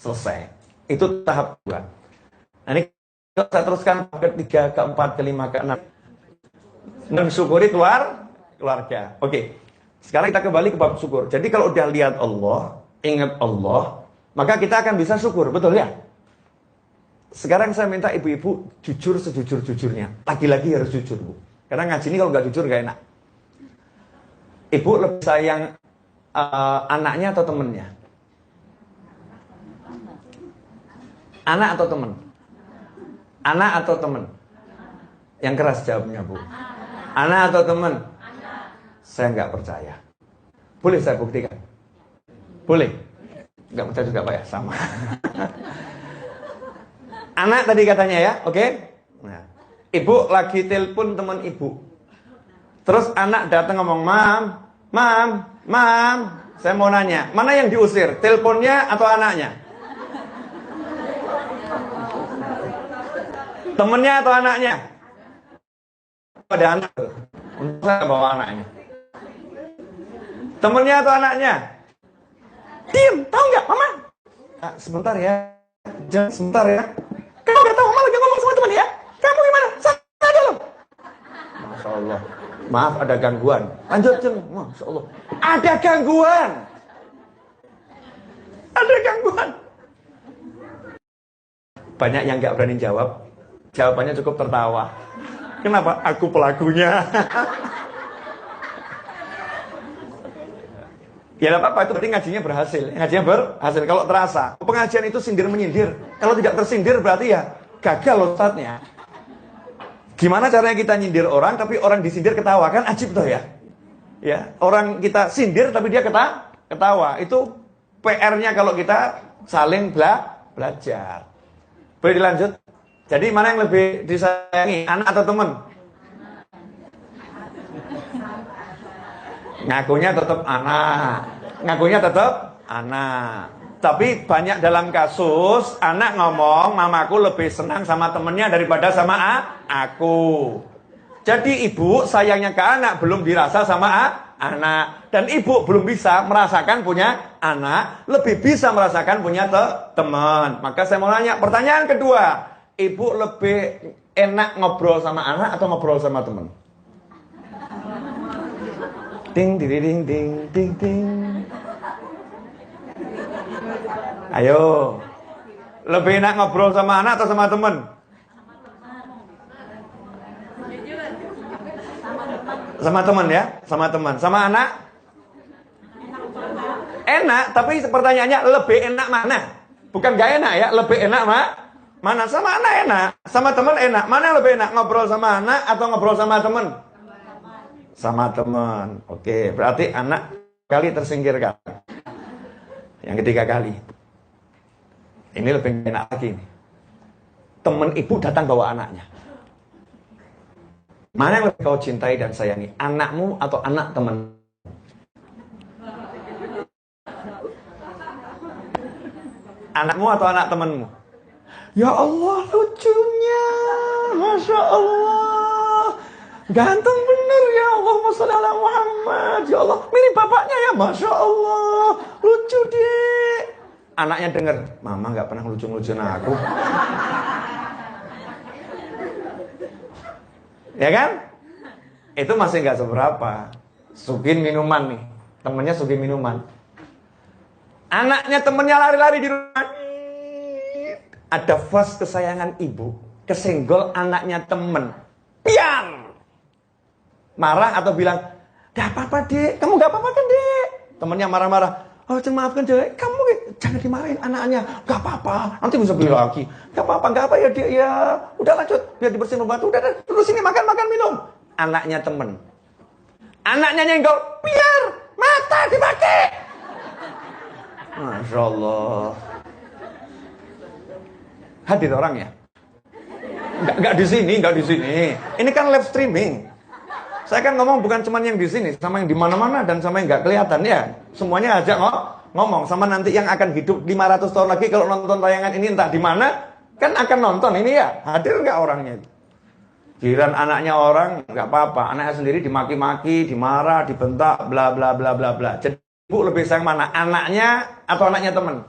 Selesai. Itu tahap 2. Nah, ini kalau saya teruskan ke 3, ke 4, ke 5, ke 6. Mensyukuri keluarga. Oke. Sekarang kita kembali ke bab syukur. Jadi kalau udah lihat Allah, ingat Allah, maka kita akan bisa syukur, betul ya? Sekarang saya minta ibu-ibu jujur sejujur-jujurnya. Lagi-lagi harus jujur, Bu. Karena ngaji ini kalau nggak jujur nggak enak. Ibu lebih sayang anaknya atau temennya? Anak atau temen? Anak atau temen? Yang keras jawabnya, Bu. Anak atau temen? Saya nggak percaya. Boleh saya buktikan? Boleh? Nggak percaya juga Pak ya? Sama. Anak tadi katanya ya, oke? Nah, ibu lagi telepon teman ibu. Terus anak datang ngomong, Mam, saya mau nanya, mana yang diusir? Teleponnya atau anaknya? Temennya atau anaknya? Ada anak tuh. Saya bawa anaknya. Temennya atau anaknya? Diam, tahu nggak, Mama? Nah, sebentar ya, jangan sebentar ya. Kamu nggak tahu, Mama lagi ngomong sama teman ya? Kamu gimana? Sana dulu. Masya Allah. Maaf, ada gangguan. Lanjut, Masya Allah. Ada gangguan. Ada gangguan. Banyak yang nggak berani jawab. Jawabannya cukup tertawa. Kenapa? Aku pelakunya. Ya tidak apa-apa, itu berarti ngajinya berhasil. Ngajinya berhasil kalau terasa. Pengajian itu sindir-menyindir. Kalau tidak tersindir berarti ya gagal ustadznya. Gimana caranya kita nyindir orang tapi orang disindir ketawa? Kan ajib toh ya. Ya, orang kita sindir tapi dia ketawa. Itu PR-nya kalau kita saling belajar. Boleh dilanjut? Jadi mana yang lebih disayangi, anak atau teman? Ngakunya tetap anak. Tapi banyak dalam kasus anak ngomong, mamaku lebih senang sama temennya daripada sama aku. Jadi ibu sayangnya ke anak belum dirasa sama anak. Dan ibu belum bisa merasakan punya anak, lebih bisa merasakan punya teman. Maka saya mau nanya, pertanyaan kedua, ibu lebih enak ngobrol sama anak atau ngobrol sama teman? Ding ding ding ding ding ding. Ayo. Lebih enak ngobrol sama anak atau sama teman? Sama teman ya, sama teman. Sama anak? Enak, tapi pertanyaannya lebih enak mana? Bukan gak enak ya, lebih enak mana? Sama anak enak, sama teman enak. Mana yang lebih enak, ngobrol sama anak atau ngobrol sama teman? Sama teman. Oke, berarti anak kali tersingkirkan. Yang ketiga kali. Ini lebih enak lagi nih. Teman ibu datang bawa anaknya. Mana yang lebih kau cintai dan sayangi? Anakmu atau anak teman? Anakmu atau anak temanmu? Ya Allah, lucunya. Masya Allah. Ganteng bener ya Allah, Masya Muhammad. Ya Allah, mirip bapaknya ya, Masya Allah. Lucu deh. Anaknya denger, Mama gak pernah lucu-lucuin aku. Ya kan? Itu masih gak seberapa. Sugin minuman nih. Temennya sugin minuman. Anaknya temennya lari-lari di rumah. Ada vas kesayangan ibu. Kesenggol anaknya temen. Piang! Marah atau bilang, gak apa-apa dek, kamu gak apa-apa kan dek? Temennya marah-marah, oh maafkan dek, kamu jangan dimarahin anaknya, gak apa-apa, nanti bisa beli lagi. Gak apa-apa ya dek ya, udah lanjut, biar dibersihin pembantu, udah terus sini makan minum. Anaknya temen, anaknya nyenggol, biar mata dipakai. Masya Allah. Hadir orang ya? Gak di sini. Ini kan live streaming. Saya kan ngomong bukan cuma yang di sini, sama yang di mana-mana dan sama yang nggak kelihatan ya. Semuanya aja ngomong sama nanti yang akan hidup 500 tahun lagi kalau nonton tayangan ini entah di mana, kan akan nonton ini ya. Hadir nggak orangnya itu? Giliran anaknya orang nggak apa-apa, anaknya sendiri dimaki-maki, dimarah, dibentak, bla bla bla bla bla. Jadi ibu lebih sayang mana? Anaknya atau anaknya teman?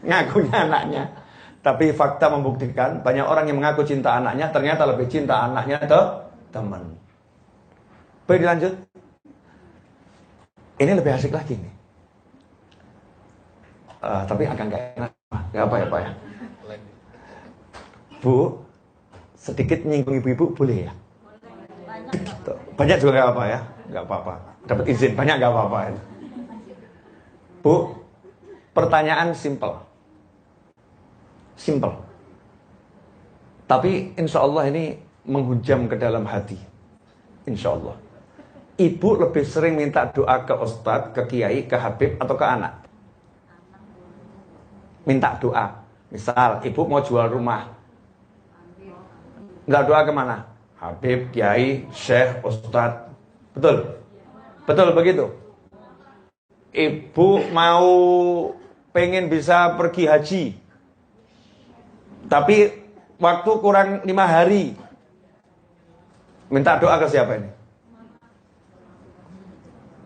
Ngakunya anaknya. Tapi fakta membuktikan banyak orang yang mengaku cinta anaknya ternyata lebih cinta anaknya ke teman. Baik, dilanjut. Ini lebih asik lagi nih. Tapi agak nggak enak. Nggak apa ya Pak ya. Bu, sedikit nyinggung ibu-ibu boleh ya? Banyak juga nggak apa ya. Nggak apa-apa. Dapat izin banyak nggak apa-apa. Bu, pertanyaan simple. Simple. Tapi insya Allah ini menghujam ke dalam hati. Insya Allah. Ibu lebih sering minta doa ke ustadz, ke kiai, ke habib, atau ke anak? Minta doa. Misal, ibu mau jual rumah. Enggak doa kemana? Habib, kiai, syekh, ustadz. Betul? Betul begitu? Ibu mau pengen bisa pergi haji. Tapi waktu kurang 5 hari. Minta doa ke siapa ini?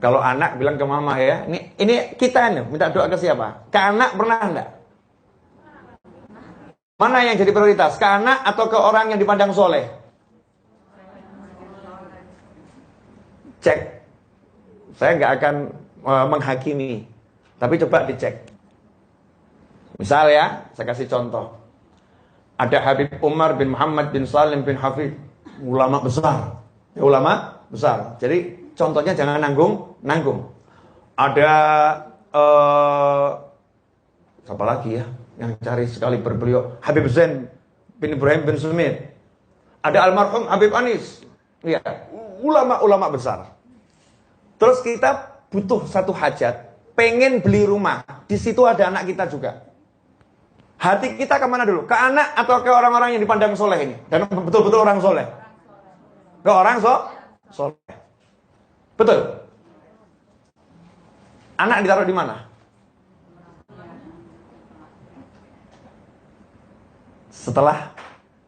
Kalau anak bilang ke mama ya, ini kita nih minta doa ke siapa? Ke anak pernah enggak? Mana yang jadi prioritas? Ke anak atau ke orang yang dipandang soleh? Cek. Saya nggak akan menghakimi, tapi coba dicek. Misal ya, saya kasih contoh. Ada Habib Umar bin Muhammad bin Salim bin Hafid, ulama besar. Ya, ulama besar. Jadi contohnya jangan nanggung. Ada siapa lagi ya yang cari sekali berbeliau? Habib Zain bin Ibrahim bin Sumit. Ada almarhum Habib Anis. Ya, ulama-ulama besar. Terus kita butuh satu hajat, pengen beli rumah. Di situ ada anak kita juga. Hati kita kemana dulu? Ke anak atau ke orang-orang yang dipandang soleh ini? Dan betul-betul orang soleh. Ke orang soleh. Betul. Anak ditaruh di mana? Setelah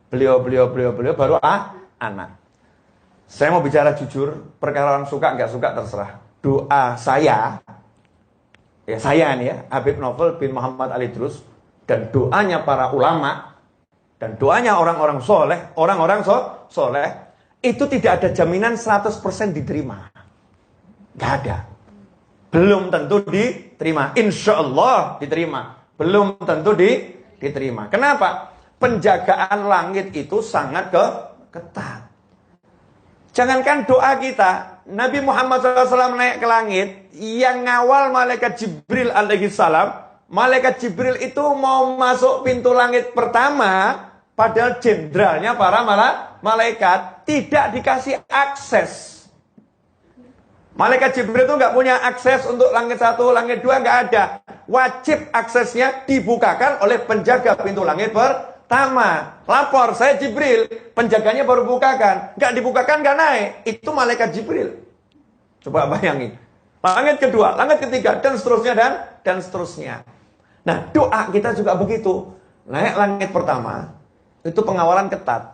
beliau baru anak. Saya mau bicara jujur, perkara orang suka nggak suka terserah. Doa saya nih ya, Habib Novel bin Muhammad Ali Drus, dan doanya para ulama, dan doanya orang-orang soleh, itu tidak ada jaminan 100% diterima. Gak ada. Belum tentu diterima. Insya Allah diterima. Belum tentu diterima. Kenapa? Penjagaan langit itu sangat ketat. Jangankan doa kita, Nabi Muhammad SAW naik ke langit, yang ngawal malaikat Jibril alaihi salam, malaikat Jibril itu mau masuk pintu langit pertama, padahal jenderalnya para malaikat tidak dikasih akses. Malaikat Jibril itu nggak punya akses untuk langit 1, langit 2, nggak ada. Wajib aksesnya dibukakan oleh penjaga pintu langit pertama. Lapor, saya Jibril, penjaganya baru bukakan. Nggak dibukakan, nggak naik. Itu malaikat Jibril. Coba bayangin. Langit kedua, langit ketiga, dan seterusnya, dan seterusnya. Nah, doa kita juga begitu. Naik langit pertama, itu pengawalan ketat.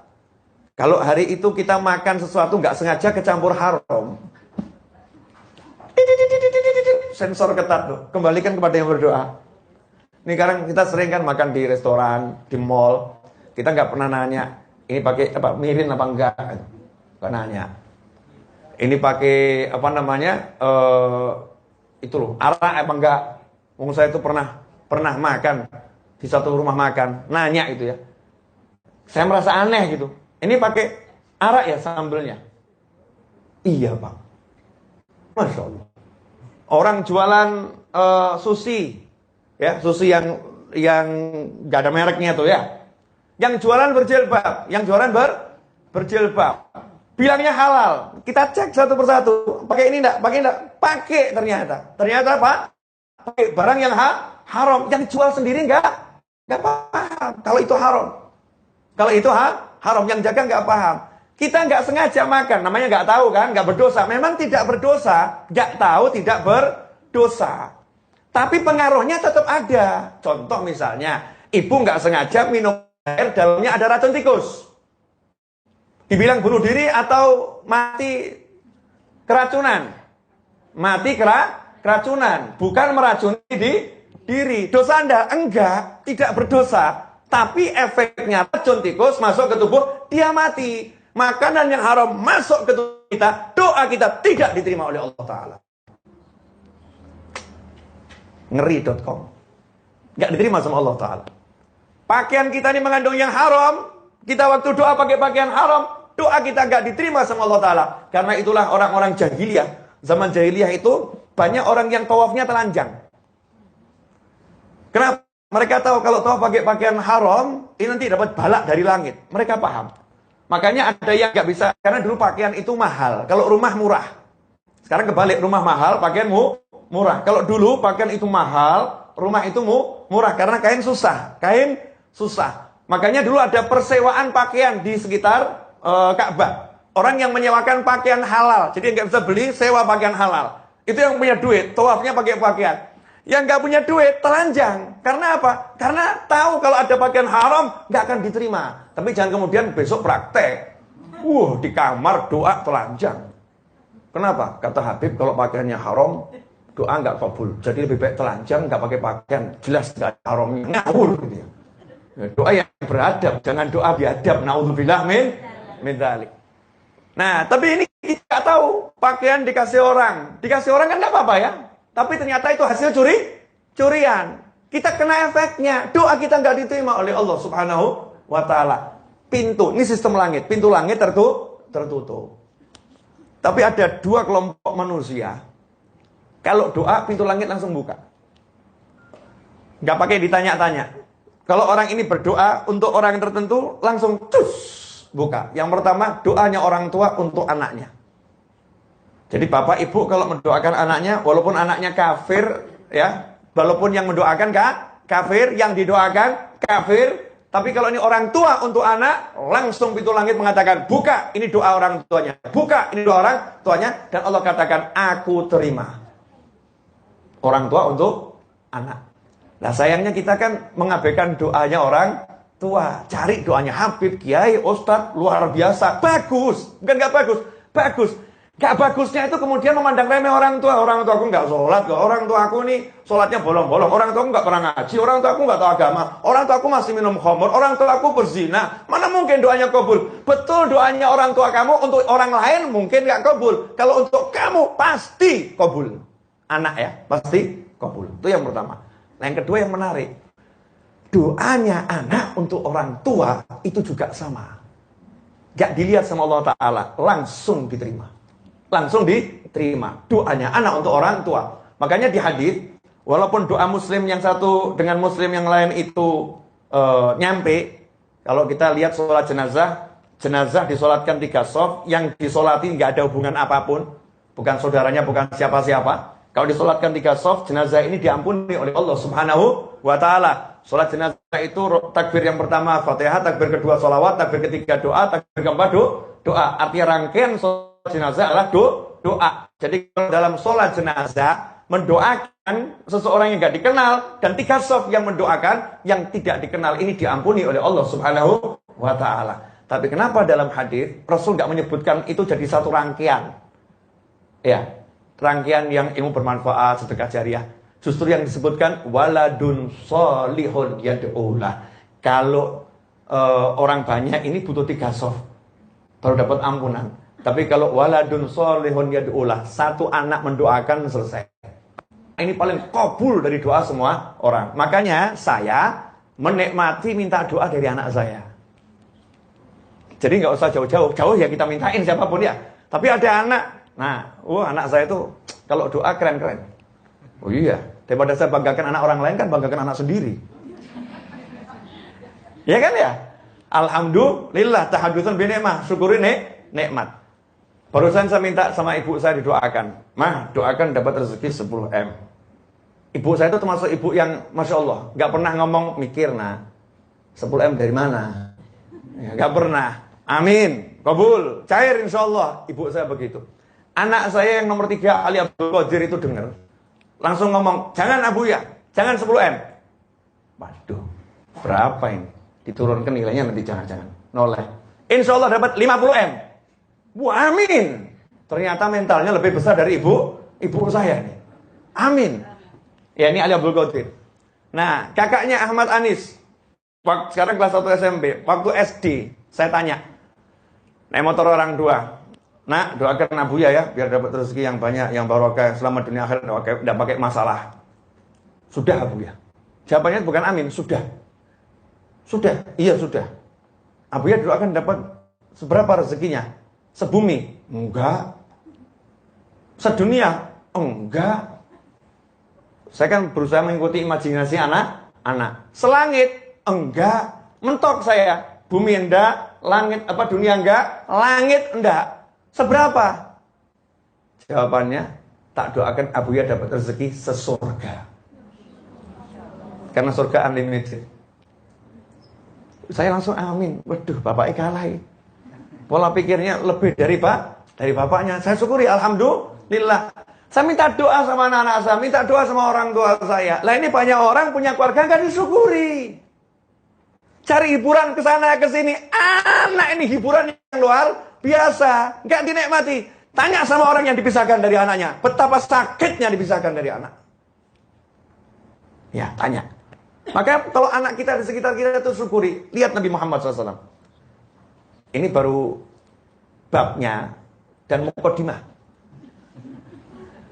Kalau hari itu kita makan sesuatu nggak sengaja kecampur haram, sensor ketat tuh, kembalikan kepada yang berdoa. Ini sekarang kita sering kan makan di restoran, di mall, kita nggak pernah nanya, ini pakai apa, mirin apa enggak, nggak nanya. Ini pakai apa namanya, itu loh, arak apa enggak. Wong saya itu pernah makan di satu rumah makan, nanya itu ya. Saya merasa aneh gitu. Ini pakai arak ya sambelnya? Iya Pak. Masya Allah. Orang jualan sushi, ya sushi yang gak ada mereknya tuh ya. Yang jualan berjilbab, berjilbab. Bilangnya halal. Kita cek satu persatu. Pakai ini enggak? Pakai ternyata. Ternyata Pak, pakai barang yang haram. Yang jual sendiri enggak paham kalau itu haram. Kalau itu haram, yang jaga enggak paham. Kita nggak sengaja makan, namanya nggak tahu kan, nggak berdosa. Memang tidak berdosa, nggak tahu tidak berdosa. Tapi pengaruhnya tetap ada. Contoh misalnya, ibu nggak sengaja minum air dalamnya ada racun tikus. Dibilang bunuh diri atau mati keracunan? Mati keracunan, bukan meracuni diri. Dosa Anda? Enggak, tidak berdosa. Tapi efeknya racun tikus masuk ke tubuh, dia mati. Makanan yang haram masuk ke tubuh kita, doa kita tidak diterima oleh Allah Ta'ala. Ngeri.com. Nggak diterima sama Allah Ta'ala. Pakaian kita ini mengandung yang haram. Kita waktu doa pakai pakaian haram, doa kita nggak diterima sama Allah Ta'ala. Karena itulah orang-orang jahiliyah. Zaman jahiliyah itu banyak orang yang tawafnya telanjang. Kenapa? Mereka tahu kalau tawaf pakai pakaian haram, ini nanti dapat balak dari langit. Mereka paham. Makanya ada yang nggak bisa, karena dulu pakaian itu mahal. Kalau rumah murah. Sekarang kebalik, rumah mahal, pakaian murah. Kalau dulu pakaian itu mahal, rumah itu murah. Karena kain susah. Kain susah. Makanya dulu ada persewaan pakaian di sekitar Ka'bah. Orang yang menyewakan pakaian halal. Jadi nggak bisa beli, sewa pakaian halal. Itu yang punya duit, tawafnya pakai pakaian. Yang nggak punya duit, telanjang. Karena apa? Karena tahu kalau ada pakaian haram, nggak akan diterima. Tapi jangan kemudian besok praktek. Di kamar doa telanjang. Kenapa? Kata Habib, kalau pakaiannya haram, doa nggak kabul. Jadi lebih baik telanjang, nggak pakai pakaian. Jelas nggak haramnya. Ngawur gitu ya. Doa yang beradab, jangan doa biadab. Naudzubillah min dzalik. Nah, tapi ini kita tahu, pakaian dikasih orang. Dikasih orang kan nggak apa-apa ya. Tapi ternyata itu hasil curian. Kita kena efeknya. Doa kita nggak diterima oleh Allah Subhanahu wa Ta'ala. Pintu, ini sistem langit. Pintu langit tertutup. Tapi ada dua kelompok manusia. Kalau doa, pintu langit langsung buka. Nggak pakai ditanya-tanya. Kalau orang ini berdoa untuk orang tertentu, langsung buka. Yang pertama, doanya orang tua untuk anaknya. Jadi bapak ibu kalau mendoakan anaknya, walaupun anaknya kafir, ya, walaupun yang mendoakan kafir, yang didoakan kafir, tapi kalau ini orang tua untuk anak, langsung pintu langit mengatakan, buka, ini doa orang tuanya, buka, ini doa orang tuanya, dan Allah katakan, aku terima. Orang tua untuk anak. Nah sayangnya kita kan mengabaikan doanya orang tua, cari doanya Habib, Kiai, Ustadz, luar biasa, bagus, bukan nggak bagus, bagus. Gak bagusnya itu kemudian memandang remeh orang tua. Orang tua aku gak sholat, orang tua aku nih sholatnya bolong-bolong. Orang tua aku gak pernah ngaji, orang tua aku gak tahu agama. Orang tua aku masih minum khamr, orang tua aku berzina. Mana mungkin doanya kabul? Betul doanya orang tua kamu untuk orang lain mungkin gak kabul. Kalau untuk kamu pasti kabul. Anak ya, pasti kabul. Itu yang pertama. Nah yang kedua yang menarik. Doanya anak untuk orang tua itu juga sama. Gak dilihat sama Allah Ta'ala, langsung diterima. Langsung diterima doanya anak untuk orang tua. Makanya di hadis, walaupun doa muslim yang satu dengan muslim yang lain itu nyampe, kalau kita lihat sholat jenazah disolatkan 3 shaf, yang disolati nggak ada hubungan apapun, bukan saudaranya, bukan siapa-siapa. Kalau disolatkan 3 shaf, jenazah ini diampuni oleh Allah Subhanahu wa Ta'ala. Sholat jenazah itu takbir yang pertama Fatihah, takbir kedua sholawat, takbir ketiga doa, takbir keempat doa. Artinya rangkaian jenazah adalah doa. Jadi kalau dalam sholat jenazah mendoakan seseorang yang tidak dikenal dan 3 shaf yang mendoakan yang tidak dikenal ini diampuni oleh Allah Subhanahu wa Ta'ala. Tapi kenapa dalam hadis Rasul nggak menyebutkan itu jadi satu rangkaian? Ya, rangkaian yang ilmu bermanfaat, sedekah jariah. Justru yang disebutkan waladun sholihun yad'ulah. Kalau orang banyak ini butuh 3 shaf baru dapat ampunan. Tapi kalau waladun sholihun yad'ulah, satu anak mendoakan selesai. Ini paling kabul dari doa semua orang. Makanya saya menikmati minta doa dari anak saya. Jadi nggak usah jauh-jauh, ya kita mintain siapapun ya. Tapi ada anak, anak saya itu kalau doa keren-keren. Oh iya, daripada saya banggakan anak orang lain kan banggakan anak sendiri. Ya kan ya? Alhamdulillah tahadutsun bi nikmah, syukuri nikmat. Barusan saya minta sama ibu saya didoakan. Mah, doakan dapat rezeki 10 M. Ibu saya itu termasuk ibu yang Masya Allah, gak pernah ngomong mikir, 10 M dari mana? Ya, gak pernah. Amin, kabul, cair insya Allah. Ibu saya begitu. Anak saya yang nomor 3, Ali Abdul Qadir itu dengar. Langsung ngomong, jangan Abu ya, jangan 10 M. Waduh, berapa ini? Diturunkan nilainya nanti jangan-jangan. Noleh. Insya Allah dapat 50 M. Wah, amin. Ternyata mentalnya lebih besar dari ibu saya nih. Amin. Ya ini Ali Abdul Qadir. Nah, kakaknya Ahmad Anis, sekarang kelas 1 SMP, waktu SD, saya tanya, naik motor orang tua, nak doakan Abuya ya, biar dapat rezeki yang banyak, yang barokah, selamat dunia akhirat, tidak pakai masalah. Sudah Abuya. Jawabannya bukan amin, sudah. Sudah, iya sudah. Abuya doakan dapat seberapa rezekinya? Sebumi? Enggak. Sedunia? Enggak. Saya kan berusaha mengikuti imajinasi anak-anak. Selangit? Enggak. Mentok saya. Bumi enggak, langit apa dunia enggak, langit enggak. Seberapa? Jawabannya, tak doakan Abuya dapat rezeki sesurga. Karena surga unlimited. Saya langsung amin. Waduh, bapaknya kalah. Pola pikirnya lebih dari bapaknya. Saya syukuri, alhamdulillah. Saya minta doa sama anak-anak saya, minta doa sama orang tua saya. Lah ini banyak orang punya keluarga nggak disyukuri. Cari hiburan ke sana ke sini. Anak ini hiburan yang luar biasa, nggak dinikmati. Tanya sama orang yang dipisahkan dari anaknya, betapa sakitnya dipisahkan dari anak. Ya, tanya. Makanya kalau anak kita di sekitar kita itu syukuri. Lihat Nabi Muhammad SAW. Ini baru babnya dan muqaddimah.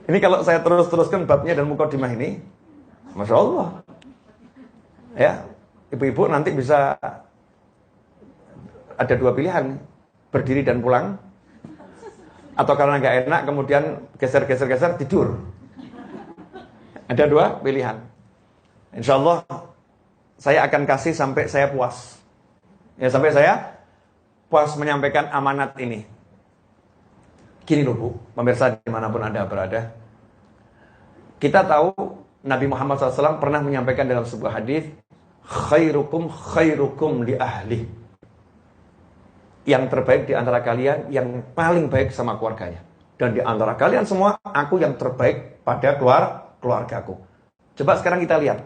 Ini kalau saya teruskan babnya dan muqaddimah ini, Masya Allah. Ya, ibu-ibu nanti bisa ada dua pilihan, berdiri dan pulang, atau karena nggak enak kemudian geser tidur. Ada dua pilihan. Insya Allah saya akan kasih sampai saya puas. Ya, sampai saya puas menyampaikan amanat ini. Gini loh Bu, pemirsa dimanapun Anda berada. Kita tahu Nabi Muhammad SAW pernah menyampaikan dalam sebuah hadis, khairukum li ahli. Yang terbaik di antara kalian yang paling baik sama keluarganya. Dan di antara kalian semua, aku yang terbaik pada keluargaku. Coba sekarang kita lihat.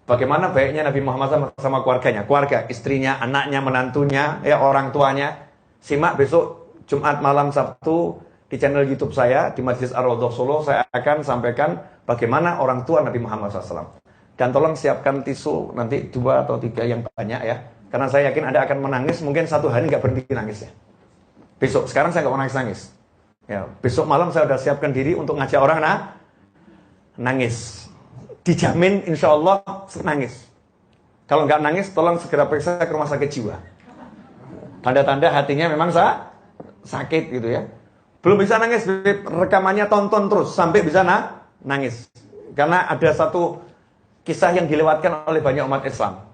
Bagaimana baiknya Nabi Muhammad sama keluarganya. Keluarga, istrinya, anaknya, menantunya, ya orang tuanya. Simak besok Jumat malam Sabtu di channel YouTube saya, di Majlis Ar-Raudhah Solo, saya akan sampaikan bagaimana orang tua Nabi Muhammad SAW. Dan tolong siapkan tisu nanti 2 atau 3 yang banyak ya. Karena saya yakin Anda akan menangis, mungkin 1 hari nggak berhenti nangis ya. Besok, sekarang saya nggak mau nangis-nangis. Ya, besok malam saya sudah siapkan diri untuk ngajak orang nangis. Dijamin insya Allah nangis. Kalau nggak nangis, tolong segera periksa ke rumah sakit jiwa. Tanda-tanda hatinya memang sakit gitu ya. Belum bisa nangis, rekamannya tonton terus sampai bisa nangis. Karena ada satu kisah yang dilewatkan oleh banyak umat Islam.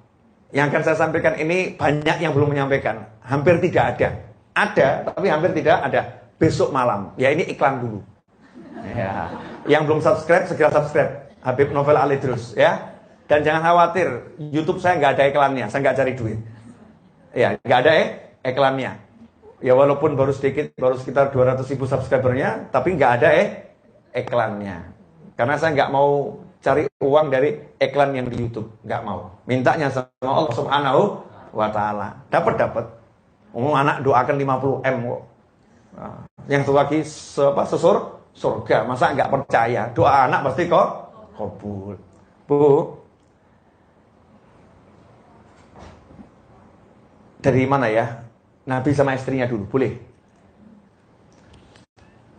Yang akan saya sampaikan ini banyak yang belum menyampaikan. Hampir tidak ada. Ada, tapi hampir tidak ada. Besok malam. Ya ini iklan dulu. Ya. Yang belum subscribe, segera subscribe. Habib Novel Alidrus ya. Dan jangan khawatir, YouTube saya nggak ada iklannya, saya nggak cari duit. Ya, nggak ada iklannya. Ya walaupun baru sedikit, baru sekitar 200.000 subscribernya, tapi nggak ada iklannya. Karena saya nggak mau cari uang dari iklan yang di YouTube, nggak mau. Mintanya sama Allah Subhanahu wa Ta'ala. Dapat. Anak doakan 50M kok. Nah, yang itu lagi surga, masa nggak percaya? Doa anak pasti kok kabul. Bu, dari mana ya? Nabi sama istrinya dulu, boleh?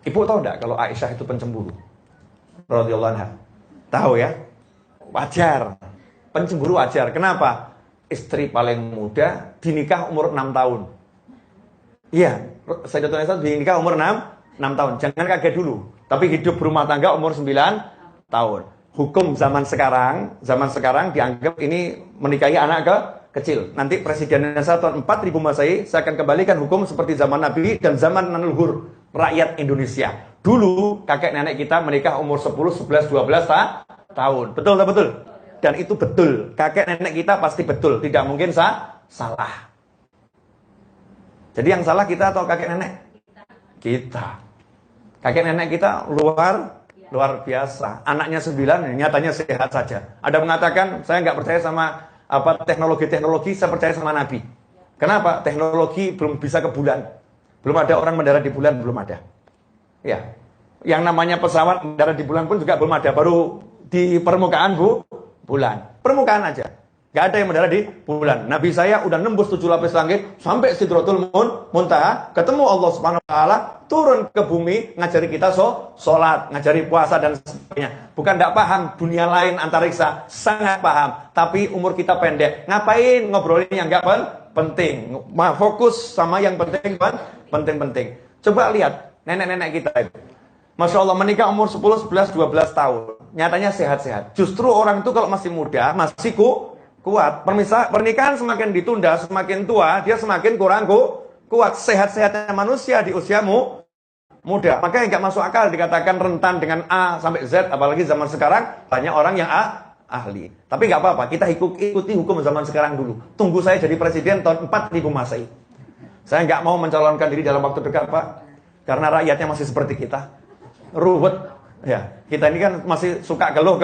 Ibu tahu enggak kalau Aisyah itu pencemburu? Radhiyallahu anha. Tahu ya? Wajar. Pencemburu wajar. Kenapa? Istri paling muda dinikah umur 6 tahun. Iya, Sayyidatuna Aisyah dinikah umur 6 tahun. Jangan kaget dulu. Tapi hidup berumah tangga umur 9 tahun. Hukum zaman sekarang dianggap ini menikahi anak kecil. Nanti Presiden Indonesia tahun 4000 Masehi, saya akan kembalikan hukum seperti zaman Nabi dan zaman leluhur rakyat Indonesia. Dulu kakek nenek kita menikah umur 10, 11, 12 tahun. Betul tak betul? Dan itu betul. Kakek nenek kita pasti betul. Tidak mungkin salah. Jadi yang salah kita atau kakek nenek? Kita. Kakek nenek kita luar biasa. Anaknya 9, nyatanya sehat saja. Ada mengatakan, saya nggak percaya sama teknologi, saya percaya sama Nabi. Kenapa? Teknologi belum bisa ke bulan. Belum ada orang mendarat di bulan, belum ada. Ya. Yang namanya pesawat mendarat di bulan pun juga belum ada. Baru di permukaan bulan. permukaan aja. Gak ada yang mendarat di bulan. Nabi saya udah nembus 7 lapis langit sampai Sidratul Muntaha, ketemu Allah Subhanahu wa taala, turun ke bumi ngajari kita sholat, ngajari puasa dan sebagainya. Bukan tidak paham dunia lain antariksa, sangat paham, tapi umur kita pendek. Ngapain ngobrolin yang enggak penting? Fokus sama yang penting, penting. Coba lihat nenek-nenek kita itu. Masya Allah menikah umur 10, 11, 12 tahun. Nyatanya sehat-sehat. Justru orang itu kalau masih muda, masih kuat. Pernikahan semakin ditunda, semakin tua, dia semakin kurang kuat. Sehat-sehatnya manusia di usiamu muda. Makanya nggak masuk akal dikatakan rentan dengan A sampai Z, apalagi zaman sekarang banyak orang yang ahli. Tapi nggak apa-apa, kita ikuti hukum zaman sekarang dulu. Tunggu saya jadi presiden tahun 4000 Masehi. Saya nggak mau mencalonkan diri dalam waktu dekat, Pak, karena rakyatnya masih seperti kita, ruwet. Ya, kita ini kan masih suka keluh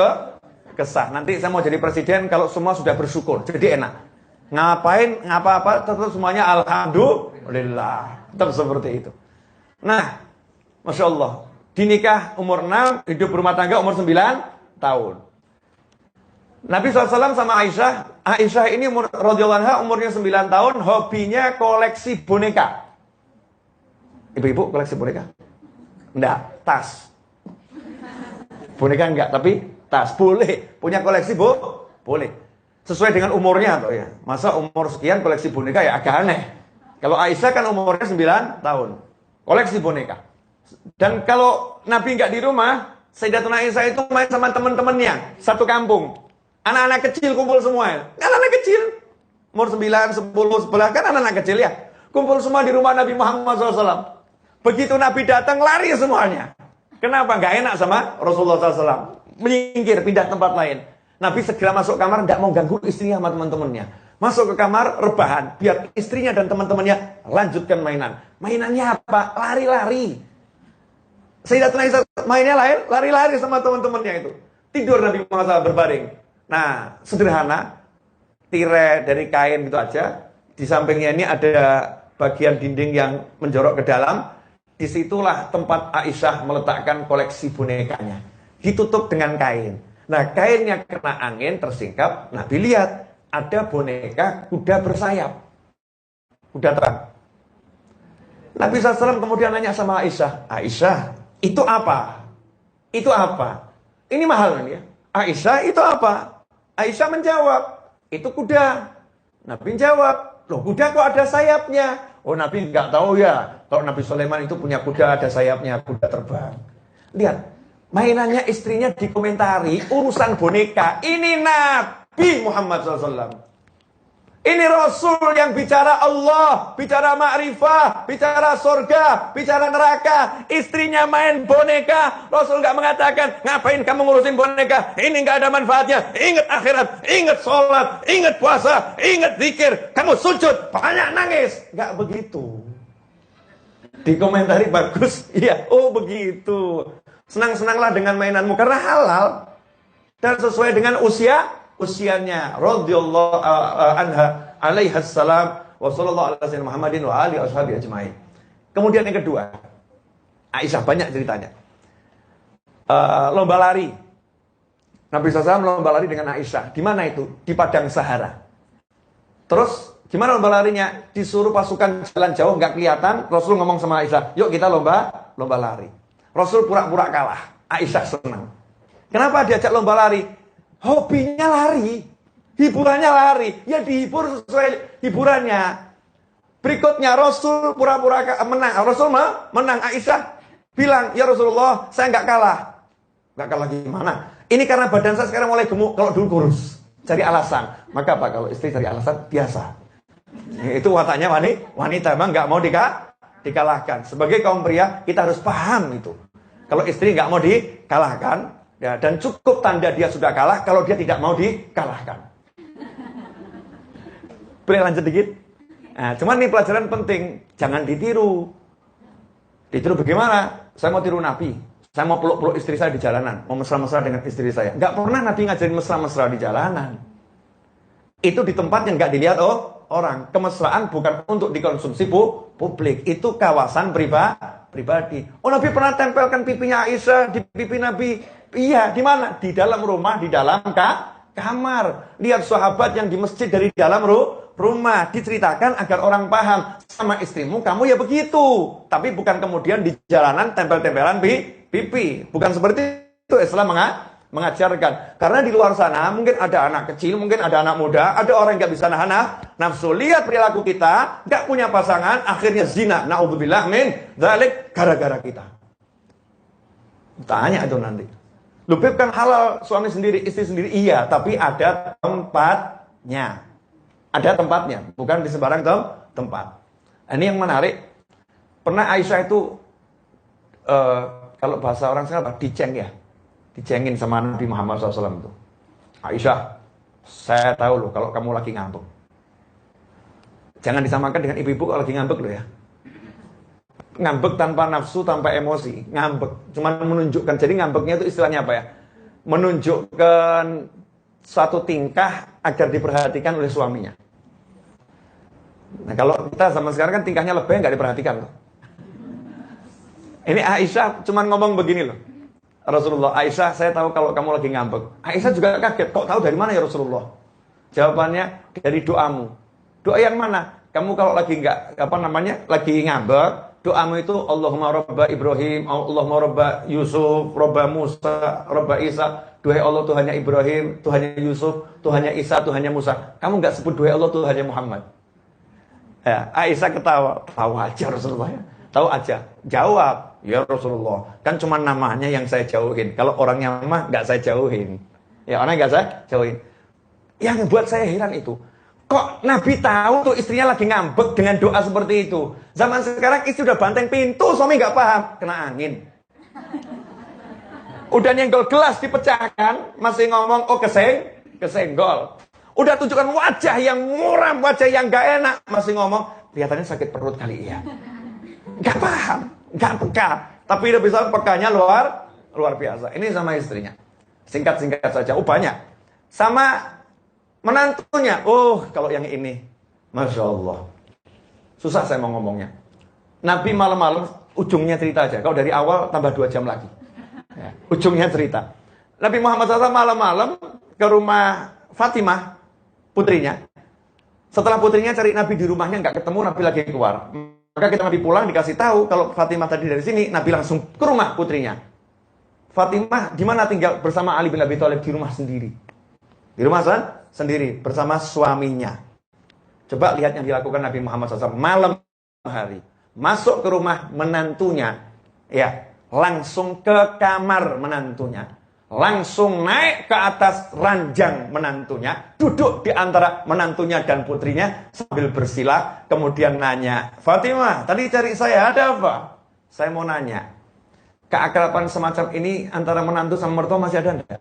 kesah. Nanti saya mau jadi presiden kalau semua sudah bersyukur, jadi enak. Ngapain, ngapa-apa, tetap semuanya alhamdulillah. Tetap seperti itu. Nah, Masya Allah, dinikah umur 6, hidup berumah tangga umur 9 tahun. Nabi SAW sama Aisyah. Aisyah ini radhiyallahu anha umurnya 9 tahun, hobinya koleksi boneka. Ibu-ibu koleksi boneka? Enggak, tas. Boneka enggak, tapi tas boleh, punya koleksi boleh, sesuai dengan umurnya toh ya. Masa umur sekian koleksi boneka ya agak aneh. Kalau Aisyah kan umurnya 9 tahun, koleksi boneka. Dan kalau Nabi nggak di rumah, Sayyidatuna Aisyah itu main sama teman-temannya satu kampung. Anak-anak kecil kumpul semua. Anak-anak kecil umur 9, 10, 11 kan anak-anak kecil ya. Kumpul semua di rumah Nabi Muhammad SAW. Begitu Nabi datang lari semuanya. Kenapa? Nggak enak sama Rasulullah SAW. Menyingkir, pindah tempat lain. Nabi segera masuk kamar, tidak mau ganggu istrinya sama teman-temannya. Masuk ke kamar, rebahan. Biar istrinya dan teman-temannya lanjutkan mainan. Mainannya apa? Lari-lari. Sayyidatuna Aisyah mainnya lain, lari-lari sama teman-temannya itu. Tidur Nabi Muhammad SAW berbaring. Nah, sederhana. Tirai dari kain gitu aja. Di sampingnya ini ada bagian dinding yang menjorok ke dalam. Disitulah tempat Aisyah meletakkan koleksi bonekanya. Ditutup dengan kain. Nah, kainnya kena angin, tersingkap. Nabi lihat, ada boneka kuda bersayap. Kuda terang. Nabi SAW kemudian nanya sama Aisyah. Aisyah, itu apa? Itu apa? Ini mahal kan ya? Aisyah, itu apa? Aisyah menjawab, itu kuda. Nabi jawab, loh kuda kok ada sayapnya? Oh, Nabi nggak tahu ya. Kalau Nabi Sulaiman itu punya kuda, ada sayapnya, kuda terbang. Lihat. Mainannya istrinya dikomentari, urusan boneka. Ini Nabi Muhammad SAW. Ini Rasul yang bicara Allah, bicara ma'rifah, bicara surga, bicara neraka. Istrinya main boneka. Rasul gak mengatakan, ngapain kamu ngurusin boneka? Ini gak ada manfaatnya. Ingat akhirat, ingat sholat, ingat puasa, ingat zikir. Kamu sujud, banyak nangis. Gak begitu. Dikomentari bagus. Iya, oh begitu. Senang-senanglah dengan mainanmu karena halal dan sesuai dengan usianya. Radhiyallahu anha alaiha salam wa sallallahu alaihi Muhammadin wa alihi washabihi ajmain. Kemudian yang kedua, Aisyah banyak ceritanya. Lomba lari. Nabi SAW lomba lari dengan Aisyah. Di mana itu? Di padang Sahara. Terus gimana lomba larinya? Disuruh pasukan jalan jauh nggak kelihatan. Rasul ngomong sama Aisyah, "Yuk kita lomba lari." Rasul pura-pura kalah. Aisyah senang. Kenapa diajak lomba lari? Hobinya lari. Hiburannya lari. Ya dihibur sesuai hiburannya. Berikutnya Rasul pura-pura menang. Rasul menang. Aisyah bilang, ya Rasulullah, saya nggak kalah. Nggak kalah gimana? Ini karena badan saya sekarang mulai gemuk. Kalau dulu kurus. Cari alasan. Maka apa? Kalau istri cari alasan, biasa. Itu wataknya wanita. Memang nggak mau dikalahkan. Sebagai kaum pria, kita harus paham itu. Kalau istri nggak mau dikalahkan, ya, dan cukup tanda dia sudah kalah kalau dia tidak mau dikalahkan. Boleh lanjut dikit? Nah, cuman ini pelajaran penting, jangan ditiru. Ditiru bagaimana? Saya mau tiru Nabi. Saya mau peluk-peluk istri saya di jalanan, mau mesra-mesra dengan istri saya. Nggak pernah Nabi ngajarin mesra-mesra di jalanan. Itu di tempat yang nggak dilihat orang. Kemesraan bukan untuk dikonsumsi publik. Itu kawasan pribadi. Oh, Nabi pernah tempelkan pipinya Aisyah di pipi Nabi. Iya, di mana? Di dalam rumah, di dalam kamar. Lihat sahabat yang di masjid dari dalam rumah. Diceritakan agar orang paham. Sama istrimu kamu ya begitu. Tapi bukan kemudian di jalanan tempel-tempelan pipi. Bukan seperti itu Islam mengajarkan. Karena di luar sana mungkin ada anak kecil, mungkin ada anak muda, ada orang yang gak bisa nahan nafsu. Lihat perilaku kita, gak punya pasangan, akhirnya zina. Na'udzubillah min dzalik, gara-gara kita. Tanya itu nanti. Lu Beb, kan halal suami sendiri, istri sendiri? Iya, tapi ada tempatnya. Ada tempatnya, bukan di sembarang tempat. Ini yang menarik. Pernah Aisyah itu kalau bahasa orang sekarang diceng ya. Dicengin sama Nabi Muhammad SAW itu. Aisyah, saya tahu loh kalau kamu lagi ngambek. Jangan disamakan dengan ibu-ibu kalau lagi ngambek loh ya. Ngambek tanpa nafsu, tanpa emosi. Ngambek, cuma menunjukkan. Jadi ngambeknya itu istilahnya apa ya? Menunjukkan suatu tingkah agar diperhatikan oleh suaminya. Nah kalau kita zaman sekarang kan tingkahnya lebih nggak diperhatikan loh. Ini Aisyah cuma ngomong begini loh. Rasulullah, Aisyah, saya tahu kalau kamu lagi ngambek. Aisyah juga kaget, kok tahu dari mana ya Rasulullah? Jawabannya dari doamu. Doa yang mana? Kamu kalau lagi lagi ngambek, doamu itu Allahumma Rabba Ibrahim, Allahumma Rabba Yusuf, Rabba Musa, Rabba Isa. Duhai Allah Tuhannya Ibrahim, Tuhannya Yusuf, Tuhannya Isa, Tuhannya Musa. Kamu nggak sebut duhai Allah Tuhannya Muhammad. Ya, Aisyah ketawa, tahu aja Rasulullah ya. Tahu aja, jawab, ya Rasulullah, kan cuma namanya yang saya jauhin. Kalau orangnya mah nggak saya jauhin. Ya orang nggak saya jauhin. Yang buat saya heran itu, kok Nabi tahu tuh istrinya lagi ngambek dengan doa seperti itu. Zaman sekarang istri udah banteng pintu, suami nggak paham, kena angin. Udah nyenggol gelas dipecahkan, masih ngomong, oh kesenggol. Udah tunjukkan wajah yang muram, wajah yang nggak enak, masih ngomong, kelihatannya sakit perut kali ya. Gak paham, gak peka. Tapi udah bisa pekanya luar biasa. Ini sama istrinya. Singkat-singkat saja. Oh banyak. Sama menantunya. Oh kalau yang ini, Masya Allah. Susah saya mau ngomongnya. Nabi malam-malam ujungnya cerita aja. Kalau dari awal tambah 2 jam lagi. Ya, ujungnya cerita. Nabi Muhammad SAW malam-malam ke rumah Fatimah, putrinya. Setelah putrinya cari Nabi di rumahnya gak ketemu, Nabi lagi keluar. Maka kita Nabi pulang dikasih tahu kalau Fatimah tadi dari sini, Nabi langsung ke rumah putrinya. Fatimah di mana tinggal bersama Ali bin Abi Thalib di rumah sendiri. Di rumah sendiri bersama suaminya. Coba lihat yang dilakukan Nabi Muhammad SAW malam hari. Masuk ke rumah menantunya, ya, langsung ke kamar menantunya. Langsung naik ke atas ranjang menantunya, duduk di antara menantunya dan putrinya sambil bersila, kemudian nanya, Fatimah, tadi cari saya, ada apa? Saya mau nanya, keakraban semacam ini antara menantu sama mertua masih ada enggak?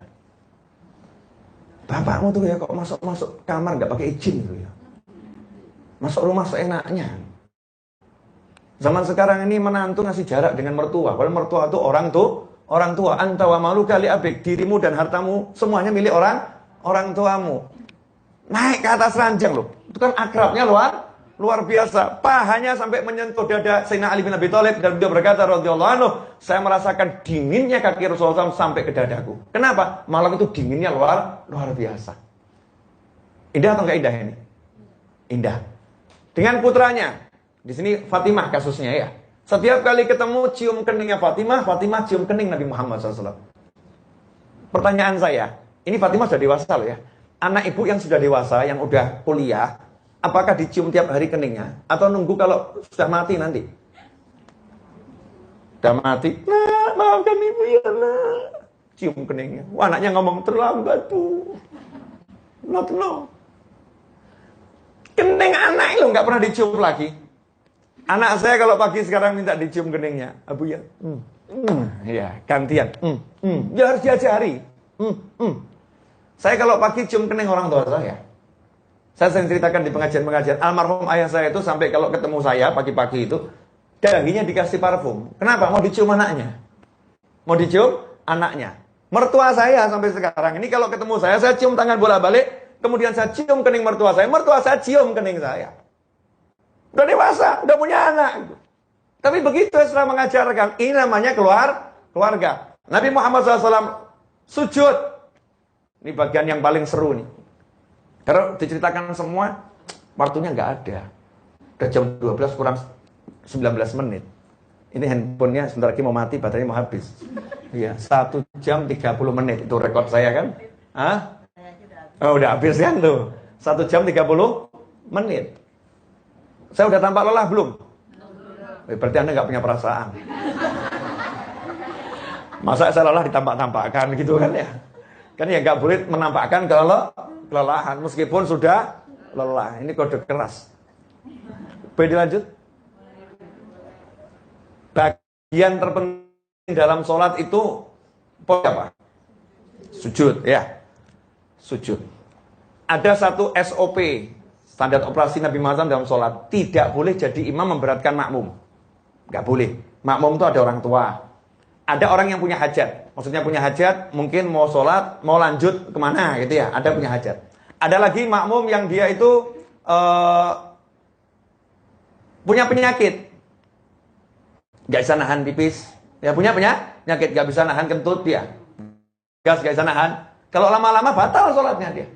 Bapakmu tuh ya kok masuk kamar nggak pakai izin tuh ya, masuk rumah seenaknya. Zaman sekarang ini menantu ngasih jarak dengan mertua, padahal mertua tuh orang tua, anta wa maluka li abik, dirimu dan hartamu semuanya milik orang tuamu. Naik ke atas ranjang loh. Itu kan akrabnya luar biasa. Pahanya sampai menyentuh dada Sayyidina Ali bin Abi Thalib dan beliau berkata radhiyallahu anhu, saya merasakan dinginnya kaki Rasulullah SAW sampai ke dadaku. Kenapa? Malam itu dinginnya luar biasa. Indah atau enggak indah ini? Indah. Dengan putranya. Di sini Fatimah kasusnya ya. Setiap kali ketemu cium keningnya Fatimah cium kening Nabi Muhammad SAW. Pertanyaan saya, ini Fatimah sudah dewasa loh ya. Anak ibu yang sudah dewasa, yang udah kuliah, apakah dicium tiap hari keningnya? Atau nunggu kalau sudah mati nanti? Sudah mati, nah maafkan ibu ya nah. Cium keningnya. Wah, anaknya ngomong terlambat bu. No. Kening anak lo nggak pernah dicium lagi. Anak saya kalau pagi sekarang minta dicium keningnya, Abu ya, ya gantian, ya harus diajari. Saya kalau pagi cium kening orang tua saya sering ceritakan di pengajian-pengajian, almarhum ayah saya itu sampai kalau ketemu saya pagi-pagi itu, daginya dikasih parfum. Kenapa? Mau dicium anaknya. Mau dicium anaknya. Mertua saya sampai sekarang ini kalau ketemu saya cium tangan bolak-balik, kemudian saya cium kening mertua saya cium kening saya. Udah dewasa, udah punya anak. Tapi begitu Islam mengajarkan, ini namanya keluarga. Nabi Muhammad SAW sujud. Ini bagian yang paling seru nih. Karena diceritakan semua, waktunya nggak ada. Udah jam 12 kurang 19 menit. Ini handphonenya sebentar lagi mau mati, baterainya mau habis. Iya, 1 jam 30 menit itu rekor saya kan? Hah? Oh, udah habis kan tuh. 1 jam 30 menit. Saya udah tampak lelah belum? Berarti Anda nggak punya perasaan. Masa saya lelah ditampak-tampakkan gitu kan ya? Kan ya nggak boleh menampakkan kalau kelelahan meskipun sudah lelah. Ini kode keras. Boleh dilanjut? Bagian terpenting dalam sholat itu apa? Sujud, ya. Sujud. Ada satu SOP, standar operasi Nabi Muhammad dalam sholat. Tidak boleh jadi imam memberatkan makmum. Nggak boleh. Makmum itu ada orang tua. Ada orang yang punya hajat. Maksudnya punya hajat, mungkin mau sholat, mau lanjut kemana gitu ya. Ada punya hajat. Ada lagi makmum yang dia itu punya penyakit. Gak bisa nahan pipis. Ya punya penyakit, gak bisa nahan kentut dia. Gak bisa nahan. Kalau lama-lama batal sholatnya dia.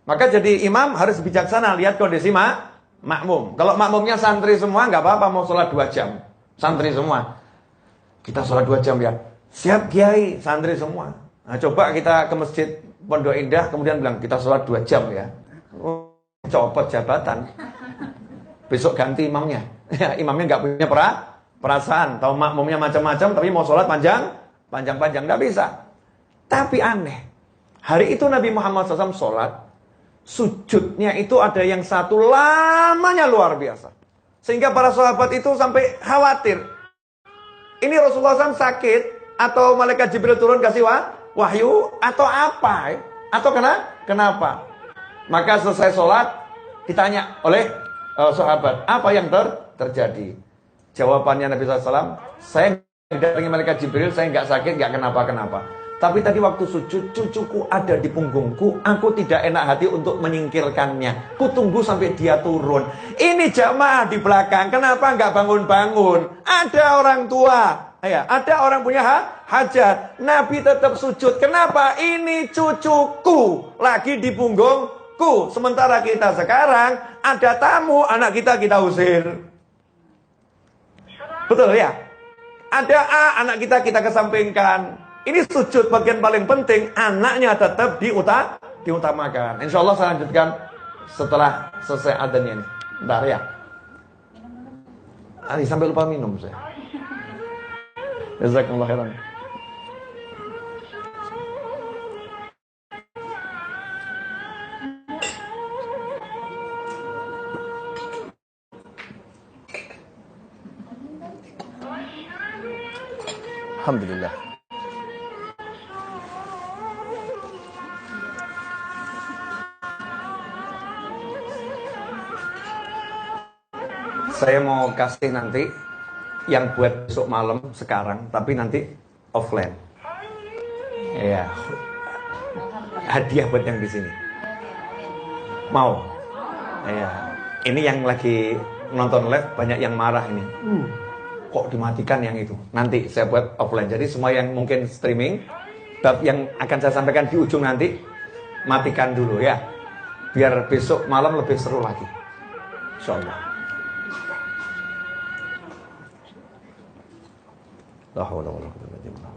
Maka jadi imam harus bijaksana, lihat kondisi makmum. Kalau makmumnya santri semua, gak apa-apa mau sholat 2 jam. Santri semua. Kita sholat 2 jam ya. Siap kiai, santri semua. Nah, coba kita ke masjid Pondok Indah, kemudian bilang, kita sholat 2 jam ya. Oh, copot jabatan. Besok ganti imamnya. Imamnya gak punya perasaan. Tahu makmumnya macam-macam, tapi mau sholat panjang-panjang. Gak bisa. Tapi aneh. Hari itu Nabi Muhammad SAW sholat, sujudnya itu ada yang satu lamanya luar biasa. Sehingga para sahabat itu sampai khawatir. Ini Rasulullah SAW sakit, atau malaikat Jibril turun kasih wahyu, atau apa? Atau kenapa? Maka selesai sholat, ditanya oleh sahabat, apa yang terjadi? Jawabannya Nabi SAW, saya tidak ingin malaikat Jibril, saya nggak sakit, nggak kenapa-kenapa. Tapi tadi waktu sujud, cucuku ada di punggungku. Aku tidak enak hati untuk menyingkirkannya. Kutunggu sampai dia turun. Ini jamaah di belakang, kenapa nggak bangun-bangun? Ada orang tua, ya, ada orang punya hajat. Nabi tetap sujud. Kenapa? Ini cucuku lagi di punggungku. Sementara kita sekarang ada tamu, anak kita usir. Betul ya? Ada anak kita kesampingkan. Ini sujud bagian paling penting, anaknya tetap diutamakan. Insya Allah saya lanjutkan setelah selesai adanya ini. Bentar ya. Sampai lupa minum saya. Jazakumullah khairan. Alhamdulillah. Saya mau kasih nanti yang buat besok malam sekarang, tapi nanti offline. Ya, hadiah buat yang di sini. Mau? Ya, ini yang lagi nonton live banyak yang marah ini. Kok dimatikan yang itu? Nanti saya buat offline. Jadi semua yang mungkin streaming, bab yang akan saya sampaikan di ujung nanti, matikan dulu ya. Biar besok malam lebih seru lagi. Insyaallah. La haula wala quwwata illa billah.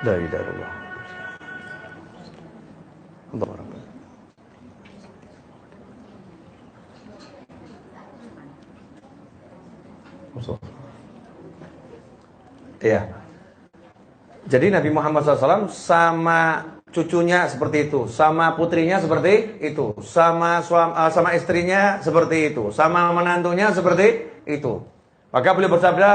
La ilaha illallah. Allahu Akbar. Iya. Jadi Nabi Muhammad SAW sama cucunya seperti itu, sama putrinya seperti itu, sama istrinya seperti itu, sama menantunya seperti itu. Maka beliau bersabda,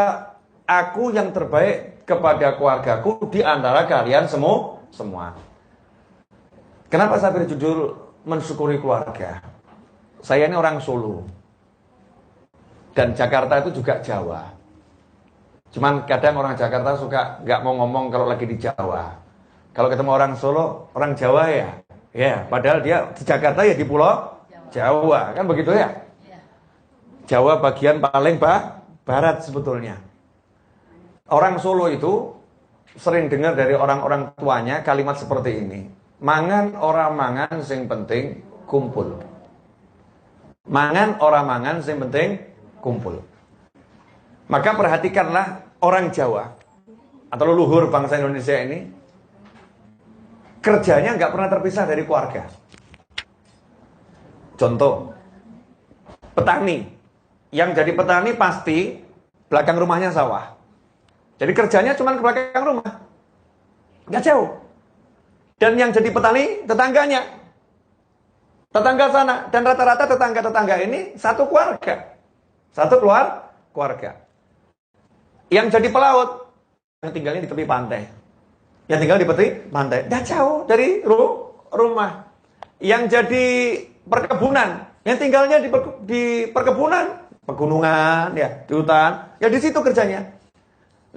aku yang terbaik kepada keluargaku di antara kalian semua. Kenapa saya beri judul mensyukuri keluarga? Saya ini orang Solo. Dan Jakarta itu juga Jawa. Cuman kadang orang Jakarta suka nggak mau ngomong kalau lagi di Jawa. Kalau ketemu orang Solo, orang Jawa ya, padahal dia di Jakarta ya di Pulau Jawa, kan begitu ya? Jawa bagian paling barat sebetulnya. Orang Solo itu sering dengar dari orang-orang tuanya kalimat seperti ini. Mangan ora mangan sing penting kumpul. Mangan ora mangan sing penting kumpul. Maka perhatikanlah orang Jawa atau leluhur bangsa Indonesia ini, kerjanya nggak pernah terpisah dari keluarga. Contoh, petani. Yang jadi petani pasti belakang rumahnya sawah. Jadi kerjanya cuma ke belakang rumah. Nggak jauh. Dan yang jadi petani tetangganya. Tetangga sana. Dan rata-rata tetangga-tetangga ini satu keluarga. Satu keluarga. Yang jadi pelaut, yang tinggalnya di tepi pantai. Yang tinggal di tepi pantai, dah jauh dari rumah. Yang jadi perkebunan, yang tinggalnya di perkebunan, pegunungan, ya, di hutan, ya di situ kerjanya.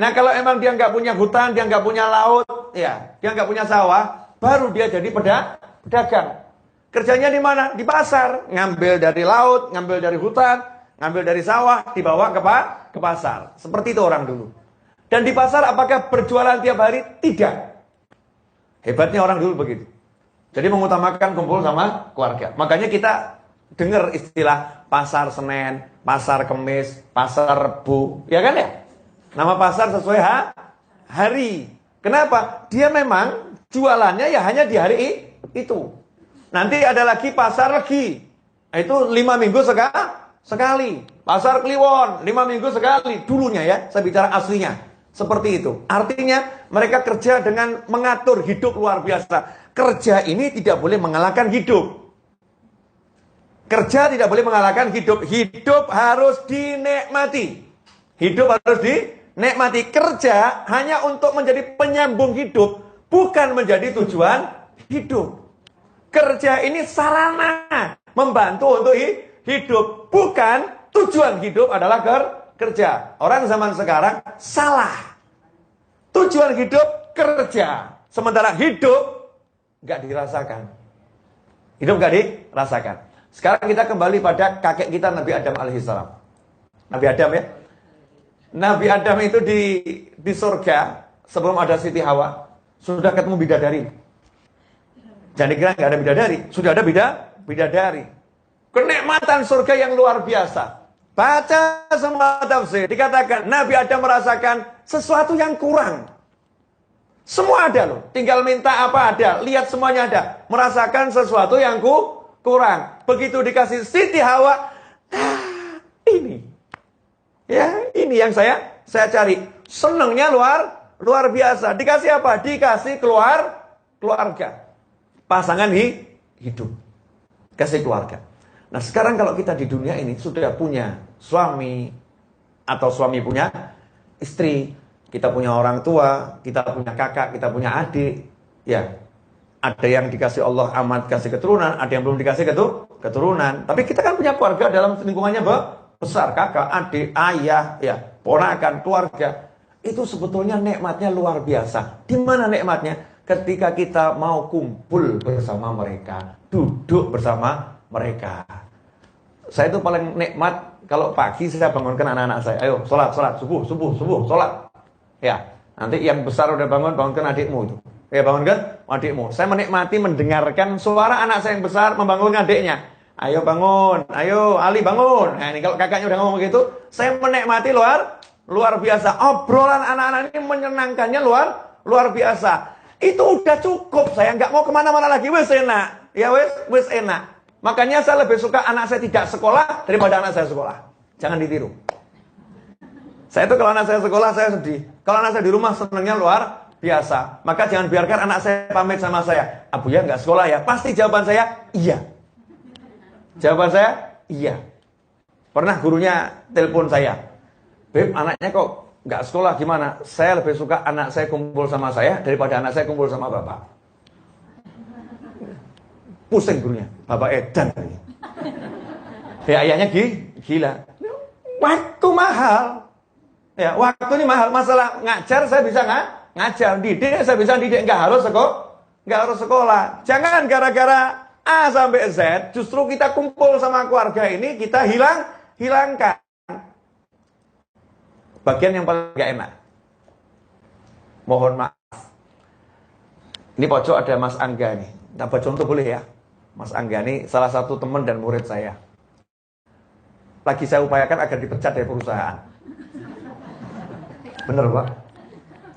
Nah kalau emang dia nggak punya hutan, dia nggak punya laut, ya, dia nggak punya sawah, baru dia jadi pedagang. Kerjanya di mana? Di pasar, ngambil dari laut, ngambil dari hutan, ngambil dari sawah, dibawa ke pasar. Seperti itu orang dulu. Dan di pasar apakah berjualan tiap hari? Tidak. Hebatnya orang dulu begitu. Jadi mengutamakan kumpul sama keluarga. Makanya kita dengar istilah pasar Senen, pasar Kemis, pasar Rebo. Ya kan ya? Nama pasar sesuai hari. Kenapa? Dia memang jualannya ya hanya di hari itu. Nanti ada lagi pasar Legi. Itu 5 minggu sekali. Pasar Kliwon 5 minggu sekali. Dulunya ya, saya bicara aslinya. Seperti itu. Artinya mereka kerja dengan mengatur hidup luar biasa. Kerja ini tidak boleh mengalahkan hidup. Kerja tidak boleh mengalahkan hidup. Hidup harus dinikmati. Hidup harus dinikmati. Kerja hanya untuk menjadi penyambung hidup, bukan menjadi tujuan hidup. Kerja ini sarana membantu untuk hidup, bukan tujuan hidup adalah kerja. Orang zaman sekarang salah. Tujuan hidup kerja, sementara hidup nggak dirasakan. Hidup nggak dirasakan. Sekarang kita kembali pada kakek kita Nabi Adam alaihissalam. Nabi Adam ya. Nabi Adam itu di surga sebelum ada Siti Hawa sudah ketemu bidadari. Jangan dikira nggak ada bidadari, sudah ada bidadari. Kenikmatan surga yang luar biasa. Baca semua tafsir, dikatakan Nabi Adam merasakan sesuatu yang kurang. Semua ada loh, tinggal minta apa ada, lihat semuanya ada. Merasakan sesuatu yang kurang. Begitu dikasih Siti Hawa, ini. Ya, ini yang saya cari. Senangnya luar biasa. Dikasih apa? Dikasih keluarga. Pasangan hidup. Kasih keluarga. Nah sekarang kalau kita di dunia ini sudah punya suami atau suami punya istri, kita punya orang tua, kita punya kakak, kita punya adik, ya ada yang dikasih Allah amat kasih keturunan, ada yang belum dikasih keturunan. Tapi kita kan punya keluarga dalam lingkungannya besar, kakak, adik, ayah, ya ponakan, keluarga. Itu sebetulnya nikmatnya luar biasa. Di mana nikmatnya? Ketika kita mau kumpul bersama mereka, duduk bersama mereka. Saya itu paling nikmat kalau pagi saya bangunkan anak-anak saya. Ayo, sholat, subuh, sholat. Ya, nanti yang besar udah bangunkan adikmu itu. Ya, bangunkan adikmu. Saya menikmati mendengarkan suara anak saya yang besar membangunkan adiknya. Ayo bangun, ayo Ali bangun. Nah ini kalau kakaknya udah ngomong gitu, saya menikmati luar biasa. Obrolan anak-anak ini menyenangkannya luar biasa. Itu udah cukup, saya nggak mau kemana-mana lagi, wes enak. Ya wes enak. Makanya saya lebih suka anak saya tidak sekolah daripada anak saya sekolah. Jangan ditiru. Saya itu kalau anak saya sekolah saya sedih. Kalau anak saya di rumah senangnya luar biasa. Maka jangan biarkan anak saya pamit sama saya. Abuya nggak sekolah ya? Pasti jawaban saya, iya. Jawaban saya, iya. Pernah gurunya telepon saya, Beb, anaknya kok nggak sekolah, gimana? Saya lebih suka anak saya kumpul sama saya daripada anak saya kumpul sama bapak. Pusing gurunya, Bapak Edan. Ya ayahnya gila. Waktu mahal. Ya, waktu ini mahal. Masalah ngajar saya bisa ngajar, didik saya bisa didik, nggak harus sekolah. Jangan gara-gara A sampai Z justru kita kumpul sama keluarga ini kita hilangkan bagian yang paling nggak enak. Mohon maaf. Ini pojok ada Mas Angga nih. Tambah contoh boleh ya? Mas Angga ini salah satu teman dan murid saya. Lagi saya upayakan agar dipecat dari perusahaan. Bener Pak?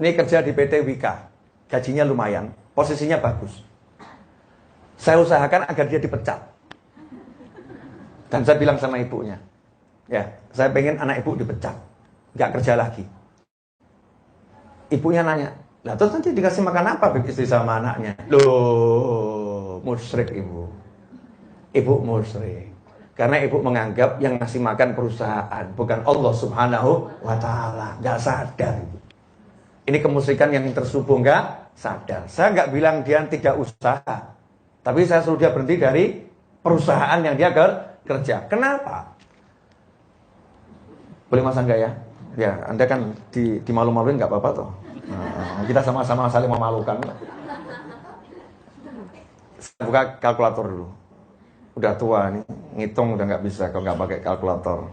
Ini kerja di PT Wika. Gajinya lumayan, posisinya bagus. Saya usahakan agar dia dipecat. Dan saya bilang sama ibunya, ya, saya pengen anak ibu dipecat, nggak kerja lagi. Ibunya nanya, lah terus nanti dikasih makan apa istri sama anaknya? Loh, musyrik ibu. Ibu musyrik. Karena ibu menganggap yang ngasih makan perusahaan, bukan Allah Subhanahu wa Ta'ala. Nggak sadar ibu. Ini kemusyrikan yang tersubung, nggak sadar. Saya nggak bilang dia tidak usaha, tapi saya suruh dia berhenti dari perusahaan yang dia kerja. Kenapa? Boleh Mas Angga ya? Ya, Anda kan dimalu-maluin nggak apa-apa toh. Nah, kita sama-sama saling memalukan. Saya buka kalkulator dulu. Udah tua nih, ngitung udah nggak bisa kalau nggak pakai kalkulator.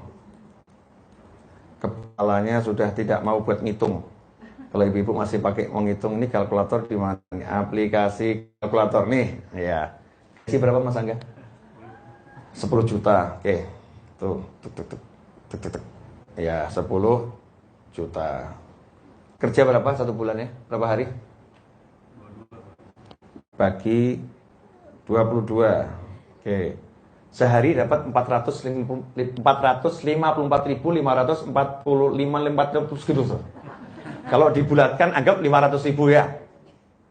Kepalanya sudah tidak mau buat ngitung. Kalau ibu-ibu masih pakai mau ngitung, ini kalkulator di mana? Aplikasi kalkulator nih, ya. Isi berapa Mas Angga? 10 juta. Oke. Tuh, tuk. Ya, 10 juta. Kerja berapa satu bulannya? Berapa hari? Bagi 22. Oke. Sehari dapat 454.545 gitu. Kalau dibulatkan anggap 500.000 ya.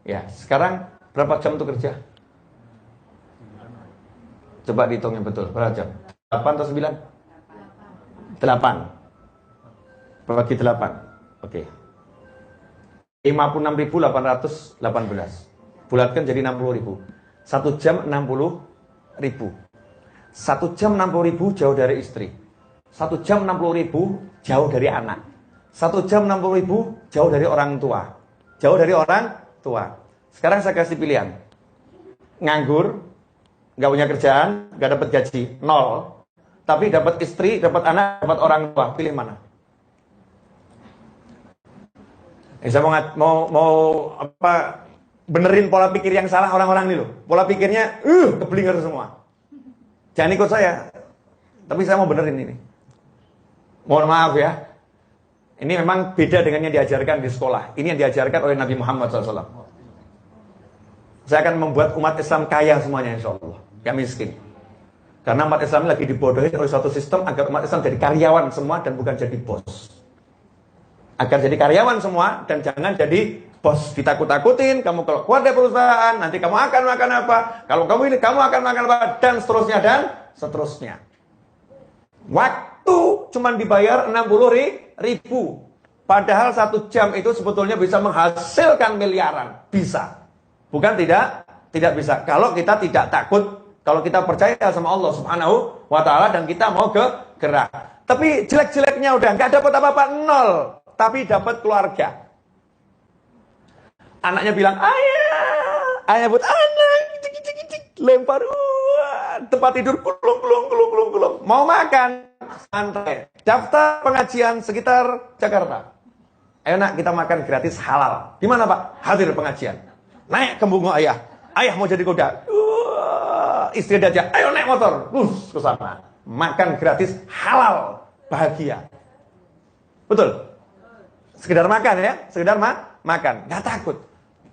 Ya, sekarang berapa jam untuk kerja? Coba dihitungnya betul, berapa jam? 8 atau 9? 8. Bagi 8. Oke. 56.818. Bulatkan jadi 60.000. 1 jam 60.000. 1 jam 60.000 jauh dari istri. 1 jam 60.000 jauh dari anak. 1 jam 60.000 jauh dari orang tua. Jauh dari orang tua. Sekarang saya kasih pilihan. Nganggur, nggak punya kerjaan, nggak dapat gaji, 0. Tapi dapat istri, dapat anak, dapat orang tua. Pilih mana? Saya mau benerin pola pikir yang salah orang-orang ini loh. Pola pikirnya keblinger semua. Jangan ikut saya. Tapi saya mau benerin ini. Mohon maaf ya. Ini memang beda dengan yang diajarkan di sekolah. Ini yang diajarkan oleh Nabi Muhammad SAW. Saya akan membuat umat Islam kaya semuanya insya Allah. Gak miskin. Karena umat Islam lagi dibodohi oleh suatu sistem agar umat Islam jadi karyawan semua dan bukan jadi bos. Agar jadi karyawan semua dan jangan jadi bos. Ditakut-takutin, kamu kalau keluar dari perusahaan, nanti kamu akan makan apa? Kalau kamu ini, kamu akan makan apa? Dan seterusnya, dan seterusnya. Waktu cuma dibayar 60.000. Padahal 1 jam itu sebetulnya bisa menghasilkan miliaran. Bisa. Bukan tidak bisa. Kalau kita tidak takut, kalau kita percaya sama Allah Subhanahu wa Ta'ala dan kita mau gerak. Tapi jelek-jeleknya udah nggak dapat apa-apa, 0. Tapi dapat keluarga. Anaknya bilang, ayah buat anak, lempar tempat tidur, kulung. Mau makan, santai. Daftar pengajian sekitar Jakarta. Ayo nak, kita makan gratis halal. Di mana Pak? Hadir pengajian. Naik ke bunga ayah. Ayah mau jadi kuda. Istri diajak, ayo naik motor. Ke sana. Makan gratis halal. Bahagia. Betul? Sekedar makan ya. Sekedar makan. Gak takut.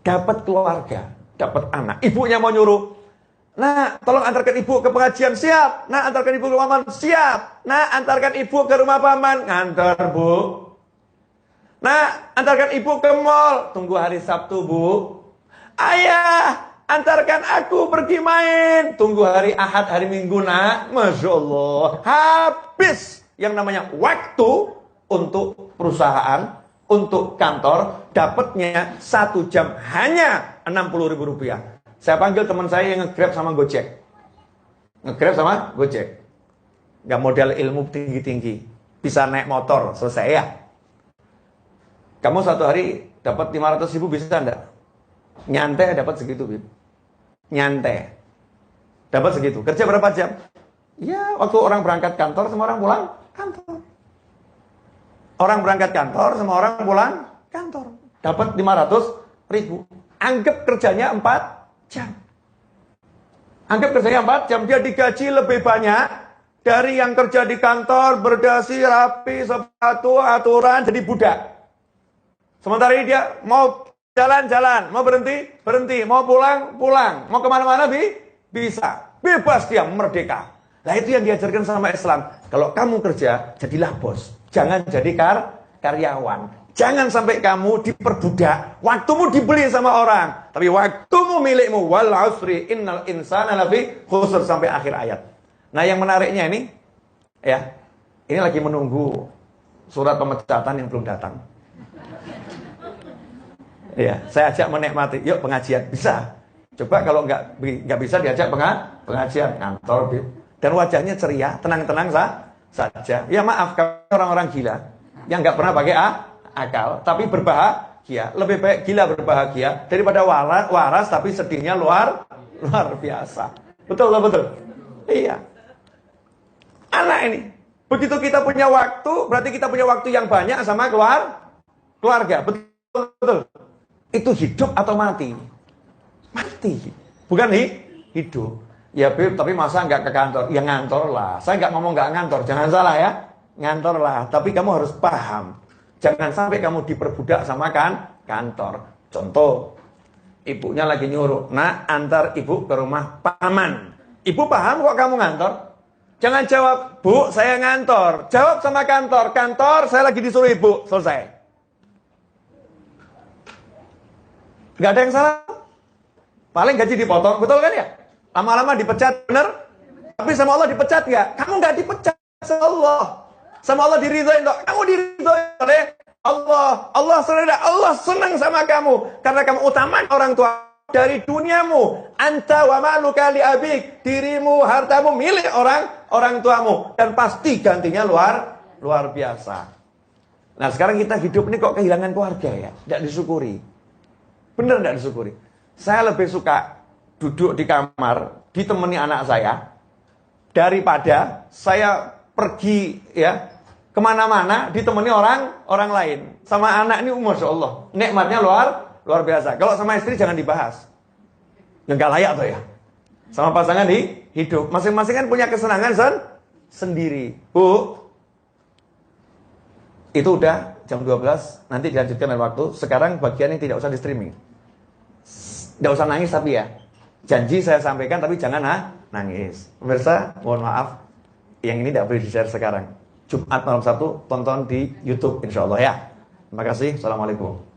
Dapat keluarga. Dapat anak. Ibunya mau nyuruh. Nah, tolong antarkan ibu ke pengajian. Siap. Nah, antarkan ibu ke rumah paman. Siap. Nah, antarkan ibu ke rumah paman. Ngantar bu. Nah, antarkan ibu ke mall. Tunggu hari Sabtu, Bu. Ayah, antarkan aku pergi main. Tunggu hari Ahad, hari Minggu, nak. Masya Allah. Habis yang namanya waktu untuk perusahaan, untuk kantor. Dapatnya 1 jam hanya Rp60.000. Saya panggil teman saya yang nge-grab sama Gojek. Nge-grab sama Gojek. Gak modal ilmu tinggi-tinggi. Bisa naik motor, selesai ya. Kamu satu hari dapat 500.000 bisa enggak? Nyantai dapat segitu, Bib. Nyantai. Dapat segitu. Kerja berapa jam? Ya, waktu orang berangkat kantor, semua orang pulang kantor. Orang berangkat kantor, semua orang pulang kantor. Dapat 500.000. Anggap kerjanya 4 jam. Anggap kerjanya 4 jam. Dia digaji lebih banyak dari yang kerja di kantor, berdasi, rapi, sepatu, aturan, jadi budak. Sementara ini dia mau jalan-jalan, mau berhenti, mau pulang, mau kemana-mana, bisa. Bebas dia, merdeka. Nah itu yang diajarkan sama Islam. Kalau kamu kerja, jadilah bos. Jangan jadi karyawan. Jangan sampai kamu diperbudak. Waktumu dibeli sama orang. Tapi waktumu milikmu. Wal asri innal insana lafi khusr, sampai akhir ayat. Nah yang menariknya ini, ya, ini lagi menunggu surat pemecatan yang belum datang. Ya, saya ajak menikmati. Yuk pengajian, bisa. Coba kalau nggak bisa diajak pengajian kantor, dan wajahnya ceria, tenang-tenang saja. Ya maaf, orang-orang gila yang nggak pernah pakai akal, tapi berbahagia. Lebih baik gila berbahagia daripada waras tapi sedihnya luar biasa. Betul. Iya. Anak ini, begitu kita punya waktu, berarti kita punya waktu yang banyak sama keluarga. Betul. Itu hidup atau mati? Mati. Bukan hidup. Ya Beb, tapi masa nggak ke kantor? Ya ngantor lah. Saya nggak ngomong nggak ngantor, jangan salah ya. Ngantor lah. Tapi kamu harus paham. Jangan sampai kamu diperbudak sama kantor. Contoh, ibunya lagi nyuruh, nak antar ibu ke rumah paman. Ibu paham kok kamu ngantor? Jangan jawab, Bu, saya ngantor. Jawab sama kantor. Kantor, saya lagi disuruh ibu. Selesai. Gak ada yang salah. Paling gaji dipotong, betul kan ya? Lama-lama dipecat, bener? Tapi sama Allah dipecat gak? Kamu gak dipecat sama Allah. Sama Allah diridhoin dong. Kamu diridhoin oleh Allah. Allah senang sama kamu. Karena kamu utamakan orang tua. Dari duniamu, anta wa maluka li abik, dirimu, hartamu milik orang tuamu, dan pasti gantinya luar biasa. Nah sekarang kita hidup ini kok kehilangan keluarga ya, tidak disyukuri. Bener tidak disyukuri. Saya lebih suka duduk di kamar ditemani anak saya daripada saya pergi ya kemana-mana ditemani orang lain. Sama anak ini, masya Allah, nikmatnya luar biasa. Kalau sama istri jangan dibahas. Nggak layak tuh ya. Sama pasangan hidup. Masing-masing kan punya kesenangan sendiri. Bu, itu udah jam 12. Nanti dilanjutkan dengan waktu. Sekarang bagian yang tidak usah di streaming. Tidak usah nangis tapi ya. Janji saya sampaikan tapi jangan nangis. Pemirsa, mohon maaf. Yang ini tidak boleh di-share sekarang. Jumat malam 1 tonton di YouTube insya Allah ya. Terima kasih. Assalamualaikum.